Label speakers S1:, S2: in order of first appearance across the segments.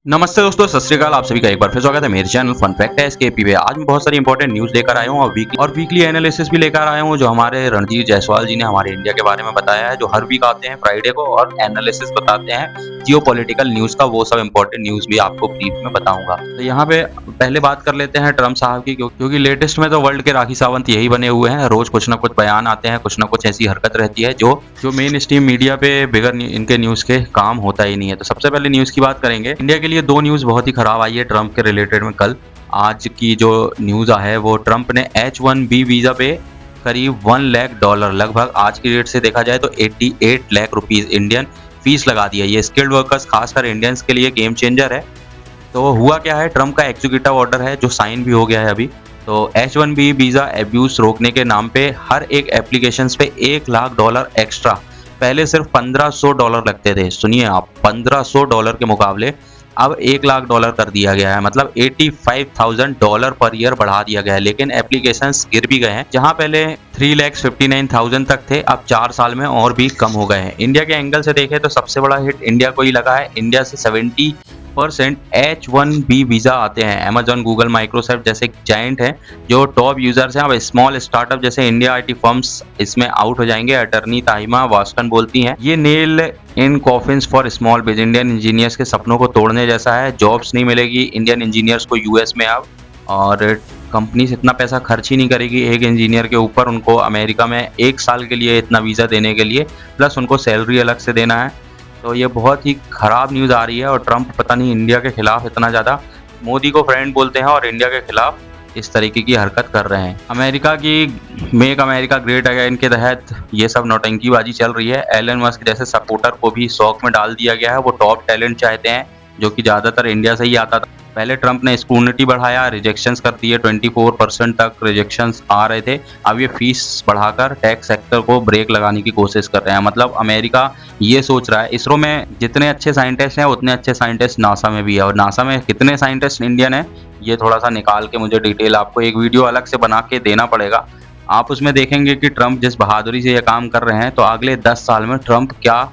S1: नमस्ते दोस्तों, सत श्री अकाल। आप सभी का एक बार फिर स्वागत है मेरे चैनल फन फैक्ट है एसकेपी पे। आज मैं बहुत सारी इंपॉर्टेंट न्यूज़ लेकर आया हूँ और वीकली एनालिसिस भी लेकर आया हूँ, जो हमारे रणजीत जायसवाल जी ने हमारे इंडिया के बारे में बताया है, जो हर वीक आते हैं फ्राइडे को और एनालिसिस बताते हैं जियोपॉलिटिकल न्यूज़ का। वो सब इंपॉर्टेंट न्यूज़ भी आपको ब्रीफ में बताऊंगा। तो यहाँ पे पहले बात कर लेते हैं ट्रम्प साहब की, क्योंकि लेटेस्ट में तो वर्ल्ड के राखी सावंत यही बने हुए हैं। रोज कुछ ना कुछ बयान आते हैं, कुछ ना कुछ ऐसी हरकत रहती है जो जो मेन स्ट्रीम मीडिया पे बिगर इनके न्यूज़ के काम होता ही नहीं है। तो सबसे पहले न्यूज़ की बात करेंगे। इंडिया के लिए दो न्यूज़ बहुत ही खराब आई है ट्रम्प के रिलेटेड में कल। आज की जो न्यूज़ है वो ट्रम्प ने H1B वीज़ा पे करीब $1 लाख, लगभग आज की डेट से देखा जाए तो 88 लाख रुपीज़ इंडियन फीस लगा दी है। ये स्किल्ड वर्कर्स खासकर इंडियंस के लिए गेम चेंजर है। तो हुआ क्या है, ट्रम्प का एग्जीक्यूटिव ऑर्डर है जो साइन भी हो गया है अभी। तो H1B वीज़ा एब्यूज रोकने के नाम पे हर एक एप्लीकेशंस पे $1 लाख एक्स्ट्रा, पहले सिर्फ $1500 लगते थे। सुनिए आप, $1500 के मुकाबले अब $1 लाख कर दिया गया है, मतलब $85,000 पर ईयर बढ़ा दिया गया है। लेकिन एप्लीकेशंस गिर भी गए हैं, जहां पहले 3,59,000 तक थे, अब 4 साल में और भी कम हो गए हैं। इंडिया के एंगल से देखें तो सबसे बड़ा हिट इंडिया को ही लगा है। इंडिया से 70% H1B वीज़ा आते हैं। अमेजॉन, गूगल, माइक्रोसॉफ्ट जैसे जायंट हैं जो टॉप यूजर्स हैं। अब स्मॉल स्टार्टअप जैसे इंडिया आईटी फर्म्स इसमें आउट हो जाएंगे। अटर्नी ताहिमा वास्टन बोलती हैं, ये nail in coffins for small बिज, इंडियन इंजीनियर्स के सपनों को तोड़ने जैसा है। जॉब्स नहीं मिलेगी इंडियन इंजीनियर्स को यूएस में अब, और कंपनीज इतना पैसा खर्च ही नहीं करेगी एक इंजीनियर के ऊपर। उनको अमेरिका में 1 साल के लिए इतना वीज़ा देने के लिए, प्लस उनको सैलरी अलग से देना है। तो ये बहुत ही खराब न्यूज़ आ रही है। और ट्रम्प पता नहीं इंडिया के खिलाफ इतना ज़्यादा, मोदी को फ्रेंड बोलते हैं और इंडिया के खिलाफ इस तरीके की हरकत कर रहे हैं। अमेरिका की मेक अमेरिका ग्रेट अगेन के तहत ये सब नौटंकीबाजी चल रही है। एलन मस्क जैसे सपोर्टर को भी शौक में डाल दिया गया है। वो टॉप टैलेंट चाहते हैं जो कि ज़्यादातर इंडिया से ही आता था। पहले ट्रम्प ने स्क्रूनिटी बढ़ाया, रिजेक्शंस कर दिए, 24% तक रिजेक्शंस आ रहे थे। अब ये फीस बढ़ाकर टेक सेक्टर को ब्रेक लगाने की कोशिश कर रहे हैं। मतलब अमेरिका ये सोच रहा है, इसरो में जितने अच्छे साइंटिस्ट हैं उतने अच्छे साइंटिस्ट नासा में भी है, और नासा में कितने साइंटिस्ट इंडियन है ये थोड़ा सा निकाल के मुझे डिटेल आपको एक वीडियो अलग से बना के देना पड़ेगा। आप उसमें देखेंगे कि ट्रम्प जिस बहादुरी से ये काम कर रहे हैं, तो अगले 10 साल में ट्रम्प क्या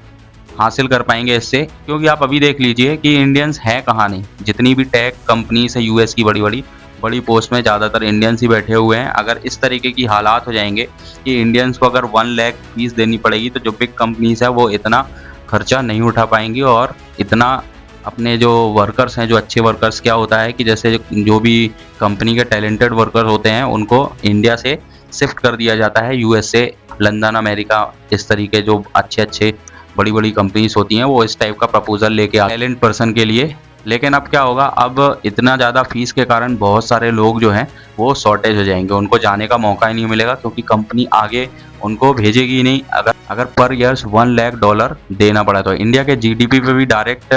S1: हासिल कर पाएंगे इससे। क्योंकि आप अभी देख लीजिए कि इंडियंस है कहाँ नहीं। जितनी भी टेक कंपनीज है यूएस की बड़ी पोस्ट में ज़्यादातर इंडियंस ही बैठे हुए हैं। अगर इस तरीके की हालात हो जाएंगे कि इंडियंस को अगर 1 लाख फीस देनी पड़ेगी, तो जो बिग कंपनीज है वो इतना खर्चा नहीं उठा पाएंगी। और इतना अपने जो वर्कर्स हैं, जो अच्छे वर्कर्स, क्या होता है कि जैसे जो भी कंपनी के टैलेंटेड वर्कर होते हैं उनको इंडिया से शिफ्ट कर दिया जाता है, यूएस से लंदन, अमेरिका, इस तरीके जो अच्छे बड़ी कंपनीज होती हैं वो इस टाइप का प्रपोजल लेके आते हैं टैलेंट पर्सन के लिए। लेकिन अब क्या होगा, अब इतना ज़्यादा फीस के कारण बहुत सारे लोग जो हैं वो शॉर्टेज हो जाएंगे, उनको जाने का मौका ही नहीं मिलेगा, क्योंकि कंपनी आगे उनको भेजेगी ही नहीं अगर पर ईयर्स $1 लाख देना पड़ा। तो इंडिया के जीडीपी पे भी डायरेक्ट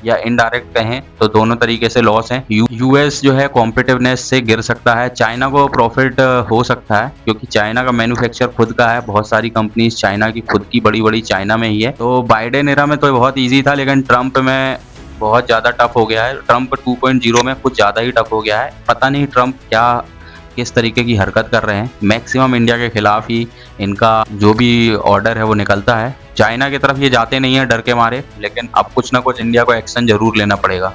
S1: या इनडायरेक्ट कहें तो दोनों तरीके से लॉस है। यूएस जो है कॉम्पिटिटिवनेस से गिर सकता है, चाइना को प्रॉफिट हो सकता है, क्योंकि चाइना का मैन्युफैक्चर खुद का है। बहुत सारी कंपनीज चाइना की खुद की बड़ी चाइना में ही है। तो बाइडेन एरा में तो बहुत ईजी था, लेकिन ट्रम्प में बहुत ज़्यादा टफ हो गया है। ट्रम्प 2.0 में कुछ ज़्यादा ही टफ हो गया है। पता नहीं ट्रम्प क्या किस तरीके की हरकत कर रहे हैं। मैक्सिमम इंडिया के खिलाफ ही इनका जो भी ऑर्डर है वो निकलता है। चाइना की तरफ ये जाते नहीं है डर के मारे, लेकिन अब कुछ ना कुछ इंडिया को एक्शन जरूर लेना पड़ेगा।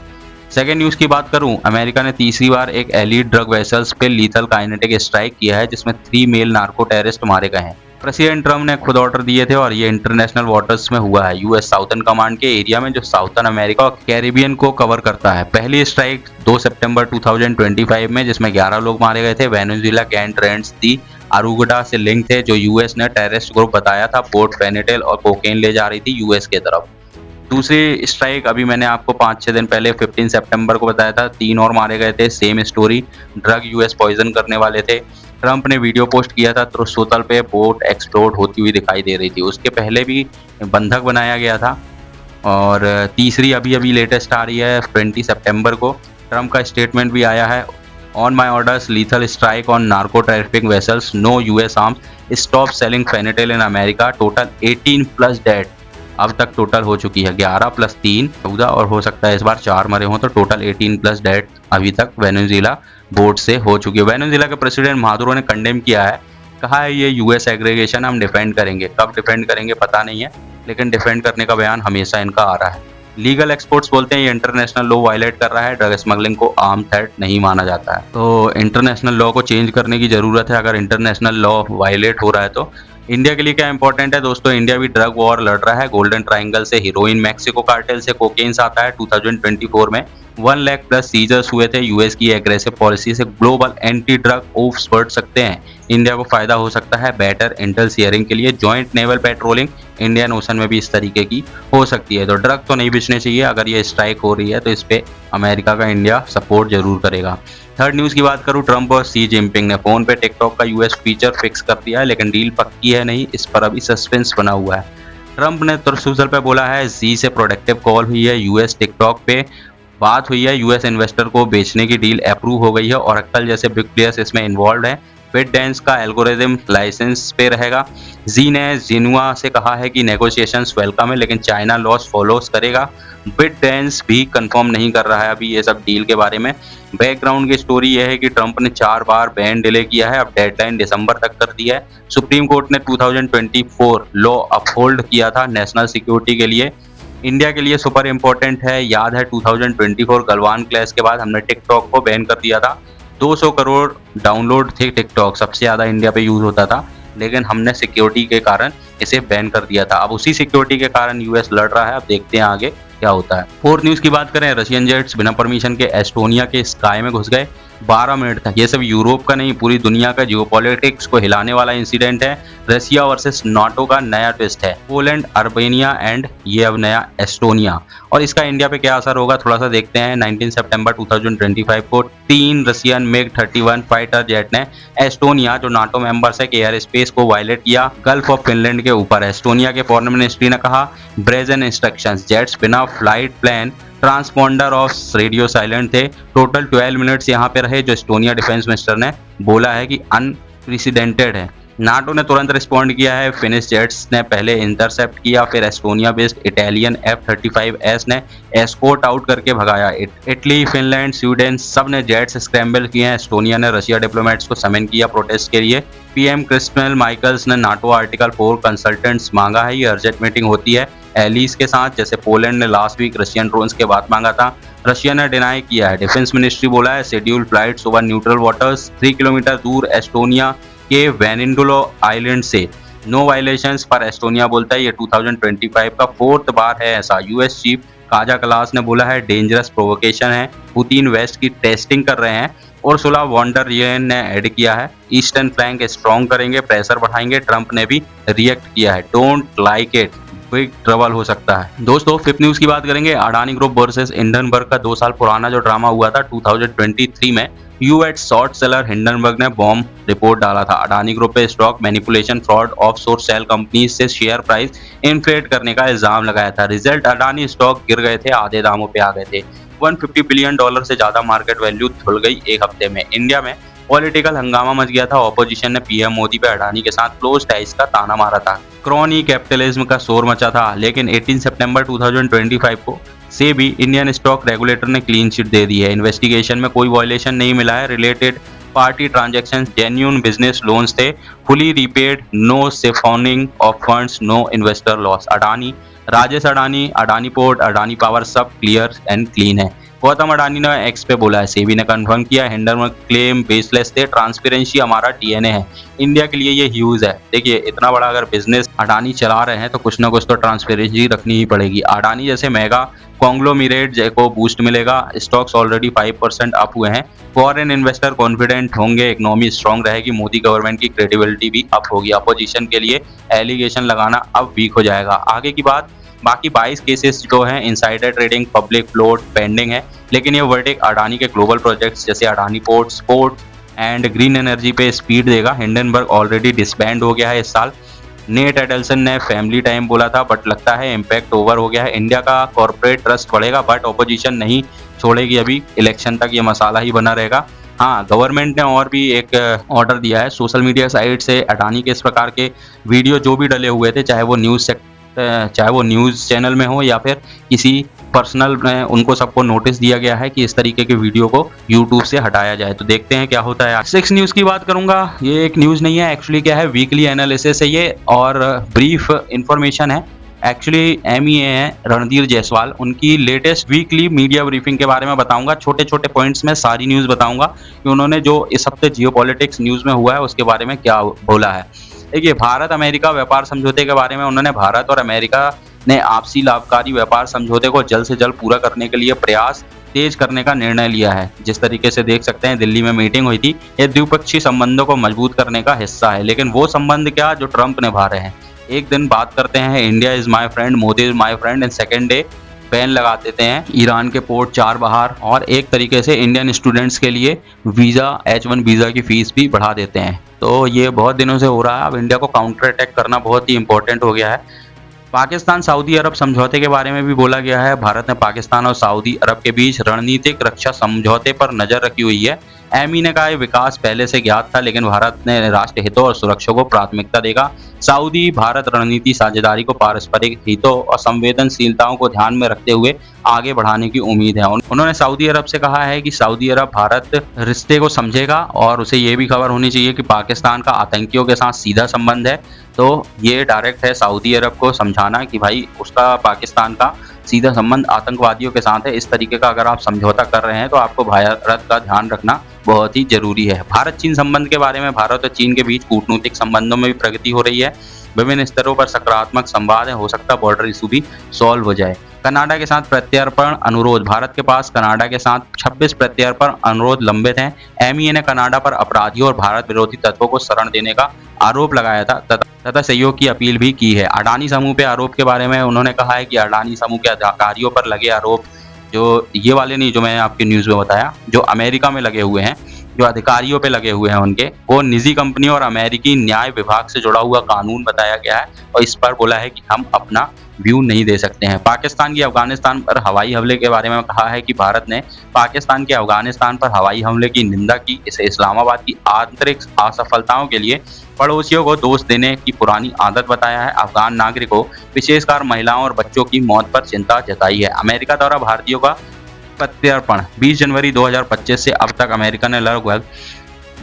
S1: सेकेंड न्यूज़ की बात करूं, अमेरिका ने तीसरी बार एक एलीट ड्रग वेसल्स पे लीथल काइनेटिक स्ट्राइक किया है, जिसमें 3 मेल नार्को टेररिस्ट मारे गए हैं। प्रेसिडेंट ट्रम्प ने खुद ऑर्डर दिए थे और ये इंटरनेशनल वाटर्स में हुआ है, यूएस साउथर्न कमांड के एरिया में, जो साउथर्न अमेरिका और कैरिबियन को कवर करता है। पहली स्ट्राइक 2 सितंबर 2025 में, जिसमें 11 लोग मारे गए थे। वेनेजुएला के एंट्रेंट्स दी अरुगडा से लिंक थे, जो यूएस ने टेररिस्ट ग्रुप बताया था। पोर्ट फेनेटेल और कोकेन ले जा रही थी यूएस के तरफ। दूसरी स्ट्राइक अभी मैंने आपको 5-6 दिन पहले 15 सितंबर को बताया था, 3 और मारे गए थे। Same story, drug US poison करने वाले थे। ट्रम्प ने वीडियो पोस्ट किया था, तो सोतल पे बोट एक्सप्लोड होती हुई दिखाई दे रही थी। उसके पहले भी बंधक बनाया गया था। और तीसरी अभी लेटेस्ट आ रही है 20 सितंबर को। ट्रम्प का स्टेटमेंट भी आया है, on my orders lethal strike on narco trafficking vessels, no US arms, stop selling fentanyl in America, total 18+ dead. अब तक टोटल हो चुकी है 11 + 3 14, और हो सकता है इस बार 4 मरे हों, तो टोटल 18+ डेड अभी तक वेनेजुएला बोर्ड से हो चुकी है। वेनेजुएला के प्रेसिडेंट मादुरो ने कंडेम किया है, कहा है ये यूएस एग्रीगेशन हम डिफेंड करेंगे। कब डिफेंड करेंगे पता नहीं है, लेकिन डिफेंड करने का बयान हमेशा इनका आ रहा है। लीगल एक्सपर्ट्स बोलते हैं ये इंटरनेशनल लॉ वायलेट कर रहा है, ड्रग स्मगलिंग को आर्म थ्रेट नहीं माना जाता है। तो इंटरनेशनल लॉ को चेंज करने की ज़रूरत है अगर इंटरनेशनल लॉ वायलेट हो रहा है तो। इंडिया के लिए क्या इंपॉर्टेंट है दोस्तों, इंडिया भी ड्रग वॉर लड़ रहा है। गोल्डन ट्रायंगल से हीरोइन, मैक्सिको कार्टेल से कोकेन्स आता है। 2024 में 1 लाख प्लस सीजर्स हुए थे। यूएस की एग्रेसिव पॉलिसी से ग्लोबल एंटी ड्रग ओफ्स बढ़ सकते हैं। इंडिया को फायदा हो सकता है बेटर इंटेल शेयरिंग के लिए। Joint naval patrolling Indian ocean में भी इस तरीके की हो सकती है। तो ड्रग तो नहीं बेचने चाहिए, अगर ये स्ट्राइक हो रही है तो इस पे अमेरिका का इंडिया सपोर्ट जरूर करेगा। थर्ड न्यूज़ की बात करूँ, ट्रंप और सी जिनपिंग ने फ़ोन पे टिकटॉक का यूएस फीचर फिक्स कर दिया है, लेकिन डील पक्की है नहीं, इस पर अभी सस्पेंस बना हुआ है। ट्रंप ने तुरंत सोशल पे बोला है जी से प्रोडक्टिव कॉल हुई है, यूएस टिकटॉक पे बात हुई है, यूएस इन्वेस्टर को बेचने की डील अप्रूव हो गई है। ओरेकल जैसे बिग प्लेयर्स इसमें इन्वॉल्व हैं। बिटडेंस का एल्गोरिदम लाइसेंस पे रहेगा। जी ने जिनुआ से कहा है कि नेगोशिएशंस वेलकम है, लेकिन चाइना लॉस फॉलोस करेगा। बिटडेंस भी कंफर्म नहीं कर रहा है अभी ये सब डील के बारे में। बैकग्राउंड की स्टोरी ये है कि ट्रंप ने 4 बार बैन डिले किया है, अब डेडलाइन दिसंबर तक कर दी है। सुप्रीम कोर्ट ने 2024 लॉ अपहोल्ड किया था नेशनल सिक्योरिटी के लिए। इंडिया के लिए सुपर इम्पोर्टेंट है, याद है 2024 गलवान क्लैश के बाद हमने टिकटॉक को बैन कर दिया था। 200 करोड़ डाउनलोड थे टिकटॉक, सबसे ज़्यादा इंडिया पे यूज़ होता था, लेकिन हमने सिक्योरिटी के कारण इसे बैन कर दिया था। अब उसी सिक्योरिटी के कारण यूएस लड़ रहा है, अब देखते हैं आगे क्या होता है। फोर्थ न्यूज़ की बात करें, रशियन जेट्स बिना परमिशन के एस्टोनिया के स्काई में घुस गए 12 मिनट तक। ये सब यूरोप का नहीं, पूरी दुनिया का जियोपॉलिटिक्स को हिलाने वाला इंसिडेंट है। रशिया वर्सेस नाटो का नया ट्विस्ट है, पोलैंड, अर्मेनिया एंड ये अब नया एस्टोनिया। और इसका इंडिया पे क्या असर होगा थोड़ा सा देखते हैं। 19 सितंबर 2025 को 3 रशियन मिग 31 फाइटर जेट ने एस्टोनिया, जो नाटो मेंबर्स है, के एयर स्पेस को वायलेट किया गल्फ ऑफ फिनलैंड के ऊपर। एस्टोनिया के फॉरेन मिनिस्ट्री ने कहा ब्रेजन इंस्ट्रक्शंस, जेट्स बिना flight plan transponder of radio silent थे। टोटल 12 मिनट्स यहाँ पे रहे, जो एस्टोनिया डिफेंस मिनिस्टर ने बोला है कि अनप्रेसिडेंटेड है। नाटो ने तुरंत रिस्पॉन्ड किया है, फिनिश जेट्स ने पहले इंटरसेप्ट किया, फिर एस्टोनिया बेस्ड इटालियन F-35S ने एस्कोर्ट आउट करके भगाया। इटली, फिनलैंड, स्वीडन सब ने जेट्स स्क्रैम्बल किए हैं। एस्टोनिया ने रशिया डिप्लोमेट्स को समन किया प्रोटेस्ट के लिए। पीएम क्रिस्टल माइकल्स ने नाटो आर्टिकल 4 कंसल्टेंट्स मांगा है। ये अर्जेंट मीटिंग होती है एलीज के साथ, जैसे पोलैंड ने लास्ट वीक रशियन ड्रोन्स के बाद मांगा था। रशिया ने डिनाई किया है। डिफेंस मिनिस्ट्री बोला है schedule flights over neutral waters 3 kilometre दूर एस्टोनिया के वेनिंडुलो आइलैंड से। नो वायलेशंस पर एस्टोनिया बोलता है ये 2025 का 4th बार है ऐसा। यूएस चीफ काजा कलास ने बोला है डेंजरस प्रोवोकेशन है, पुतिन वेस्ट की टेस्टिंग कर रहे हैं। और सुला वॉन्डर लेयन ने ऐड किया है ईस्टर्न फ्लैंक स्ट्रॉन्ग करेंगे, प्रेशर बढ़ाएंगे। ट्रंप ने भी रिएक्ट किया है, don't like it, big trouble हो सकता है। दोस्तों फिफ्थ न्यूज की बात करेंगे, अडानी ग्रुप वर्सेस हिंडनबर्ग का 2 साल पुराना जो ड्रामा हुआ था 2023 में। यूएस शॉर्ट सेलर हिंडनबर्ग ने बॉम्ब रिपोर्ट डाला था अडानी ग्रुप पे stock manipulation, fraud, offshore shell companies से शेयर प्राइस इन्फ्लेट करने का इल्जाम लगाया था। रिजल्ट, अडानी स्टॉक गिर गए थे, आधे दामों पे आ गए थे। $150 बिलियन से ज्यादा मार्केट वैल्यू धुल गई एक हफ्ते में। इंडिया में पॉलिटिकल हंगामा मच गया था। ऑपोजिशन ने पीएम मोदी पे अडानी के साथ क्लोज टाइज का ताना मारा था। क्रॉनी कैपिटलिज्म का शोर मचा था, लेकिन 18 सितंबर 2025 को से भी इंडियन स्टॉक रेगुलेटर ने क्लीन चिट दे दी है। इन्वेस्टिगेशन में कोई वायलेशन नहीं मिला है। Related party transaction genuine business loans थे, fully repaid, no siphoning of funds, no investor loss. Adani, Rajesh Adani, Adani port, Adani power सब क्लियर एंड क्लीन है। गौतम अडानी ने एक्स पे बोला है। सेबी ने कंफर्म किया हिंडनबर्ग क्लेम बेसलेस थे, ट्रांसपेरेंसी हमारा डीएनए है। इंडिया के लिए ये ह्यूज है। देखिए इतना बड़ा अगर बिजनेस अडानी चला रहे हैं तो कुछ ना कुछ तो ट्रांसपेरेंसी रखनी ही पड़ेगी। अडानी जैसे मेगा कॉन्ग्लोमरेट को बूस्ट मिलेगा। स्टॉक्स ऑलरेडी 5% अप हुए हैं। फॉरेन इन्वेस्टर कॉन्फिडेंट होंगे, इकोनॉमी स्ट्रांग रहेगी, मोदी गवर्नमेंट की क्रेडिबिलिटी भी अप होगी। अपोजिशन के लिए एलिगेशन लगाना अब वीक हो जाएगा। आगे की बात, बाकी 22 केसेस जो हैं insider trading, public float pending है, लेकिन ये वर्डिक्ट अडानी के ग्लोबल प्रोजेक्ट्स जैसे Adani port, sport and green energy पे स्पीड देगा। हिंडनबर्ग ऑलरेडी डिसबैंड हो गया है इस साल। नेट एडल्सन ने फैमिली टाइम बोला था, बट लगता है इम्पैक्ट ओवर हो गया है। इंडिया का कॉर्पोरेट ट्रस्ट बढ़ेगा, बट ऑपोजिशन नहीं छोड़ेगी, अभी इलेक्शन तक ये मसाला ही बना रहेगा। हाँ, गवर्नमेंट ने और भी एक ऑर्डर दिया है सोशल मीडिया साइट से अडानी के इस प्रकार के वीडियो जो भी डले हुए थे, चाहे वो न्यूज़ चैनल में हो या फिर किसी पर्सनल में, उनको सबको नोटिस दिया गया है कि इस तरीके के वीडियो को यूट्यूब से हटाया जाए। तो देखते हैं क्या होता है। 6 न्यूज़ की बात करूंगा, ये एक न्यूज़ नहीं है, एक्चुअली क्या है वीकली एनालिसिस है ये और ब्रीफ इंफॉर्मेशन है। एक्चुअली एमईए हैं रणधीर जायसवाल, उनकी लेटेस्ट वीकली मीडिया ब्रीफिंग के बारे में बताऊंगा। छोटे-छोटे पॉइंट्स में सारी न्यूज़ बताऊंगा कि उन्होंने जो इस हफ्ते जियोपॉलिटिक्स न्यूज़ में हुआ है उसके बारे में क्या बोला है। देखिए, भारत अमेरिका व्यापार समझौते के बारे में उन्होंने भारत और अमेरिका ने आपसी लाभकारी व्यापार समझौते को जल्द से जल्द पूरा करने के लिए प्रयास तेज करने का निर्णय लिया है। जिस तरीके से देख सकते हैं दिल्ली में मीटिंग हुई थी, ये द्विपक्षीय संबंधों को मजबूत करने का हिस्सा है। लेकिन वो संबंध क्या जो ट्रंप निभा रहे हैं। एक दिन बात करते हैं India is my friend, Modi is my friend, and second day ban लगा देते हैं ईरान के पोर्ट 4 बाहर, और एक तरीके से इंडियन स्टूडेंट्स के लिए वीज़ा H1 वीज़ा की फीस भी बढ़ा देते हैं। तो ये बहुत दिनों से हो रहा है। अब इंडिया को काउंटर अटैक करना बहुत ही इंपॉर्टेंट हो गया है। पाकिस्तान सऊदी अरब समझौते के बारे में भी बोला गया है। भारत ने पाकिस्तान और सऊदी अरब के बीच रणनीतिक रक्षा समझौते पर नजर रखी हुई है। एमी ने कहा विकास पहले से ज्ञात था, लेकिन भारत ने राष्ट्र हितों और सुरक्षा को प्राथमिकता देगा। सऊदी भारत रणनीति साझेदारी को पारस्परिक हितों और संवेदनशीलताओं को ध्यान में रखते हुए आगे बढ़ाने की उम्मीद है। उन्होंने सऊदी अरब से कहा है कि सऊदी अरब भारत रिश्ते को समझेगा, और उसे ये भी खबर होनी चाहिए कि पाकिस्तान का आतंकियों के साथ सीधा संबंध है। तो ये डायरेक्ट है सऊदी अरब को समझाना कि भाई उसका पाकिस्तान का सीधा संबंध आतंकवादियों के साथ है। इस तरीके का अगर आप समझौता कर रहे हैं तो आपको भारत का ध्यान रखना बहुत ही जरूरी है। भारत चीन संबंध के बारे में, भारत और चीन के बीच कूटनीतिक संबंधों में भी प्रगति हो रही है। विभिन्न स्तरों पर सकारात्मक संवाद है, हो सकता है बॉर्डर इशू भी सॉल्व हो जाए। कनाडा के साथ प्रत्यर्पण अनुरोध, भारत के पास कनाडा के साथ 26 प्रत्यर्पण अनुरोध लंबित हैं। एमईए ने कनाडा पर अपराधियों और भारत विरोधी तत्वों को शरण देने का आरोप लगाया था तथा सहयोग की अपील भी की है। अडानी समूह पे आरोप के बारे में उन्होंने कहा है कि अडानी समूह के अधिकारियों पर लगे आरोप, जो ये वाले नहीं जो मैंने आपकी न्यूज़ में बताया, जो अमेरिका में लगे हुए हैं, जो अधिकारियों पे लगे हुए हैं उनके, वो निजी कंपनी और अमेरिकी न्याय विभाग से जुड़ा हुआ कानून बताया गया है, और इस पर बोला है कि हम अपना व्यू नहीं दे सकते हैं। पाकिस्तान की अफगानिस्तान पर हवाई हमले के बारे में कहा है कि भारत ने पाकिस्तान के अफगानिस्तान पर हवाई हमले की निंदा की। इसे इस्लामाबाद की आंतरिक असफलताओं के लिए पड़ोसियों को दोष देने की पुरानी आदत बताया है। अफगान नागरिकों, विशेषकर महिलाओं और बच्चों की मौत पर चिंता जताई है। अमेरिका द्वारा भारतीयों का प्रत्यर्पण, 20 जनवरी 2025 से अब तक अमेरिका ने लगभग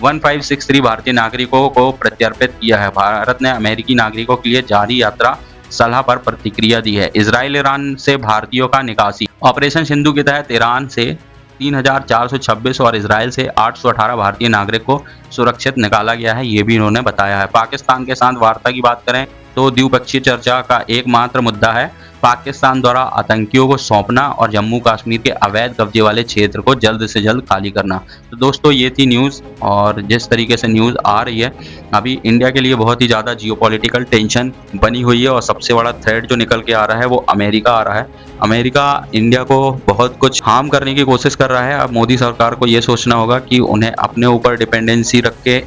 S1: 1563 भारतीय नागरिकों को प्रत्यर्पित किया है। भारत ने अमेरिकी नागरिकों के लिए जारी यात्रा सलाह पर प्रतिक्रिया दी है। इजराइल ईरान से भारतीयों का निकासी, ऑपरेशन सिंधु के तहत ईरान से 3426 और इजराइल से 818 भारतीय नागरिक को सुरक्षित निकाला गया है, ये भी इन्होंने बताया है। पाकिस्तान के साथ वार्ता की बात करें तो द्विपक्षीय चर्चा का एकमात्र मुद्दा है पाकिस्तान द्वारा आतंकियों को सौंपना और जम्मू कश्मीर के अवैध कब्जे वाले क्षेत्र को जल्द से जल्द खाली करना। तो दोस्तों ये थी न्यूज़, और जिस तरीके से न्यूज़ आ रही है अभी इंडिया के लिए बहुत ही ज़्यादा जियोपॉलिटिकल टेंशन बनी हुई है, और सबसे बड़ा थ्रेट जो निकल के आ रहा है वो अमेरिका आ रहा है। अमेरिका इंडिया को बहुत कुछ हार्म करने की कोशिश कर रहा है। अब मोदी सरकार को ये सोचना होगा कि उन्हें अपने ऊपर डिपेंडेंसी रख के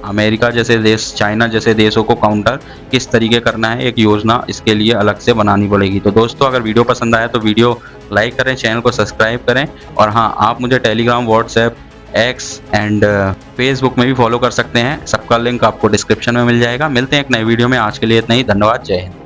S1: अमेरिका जैसे देश, चाइना जैसे देशों को काउंटर किस तरीके करना है, एक योजना इसके लिए अलग से बनानी पड़ेगी। तो दोस्तों अगर वीडियो पसंद आया तो वीडियो लाइक करें, चैनल को सब्सक्राइब करें, और हाँ आप मुझे Telegram, WhatsApp, x and Facebook में भी फॉलो कर सकते हैं। सबका लिंक आपको डिस्क्रिप्शन में मिल जाएगा। मिलते हैं एक नए वीडियो में, आज के लिए इतना ही। धन्यवाद, जय हिंद।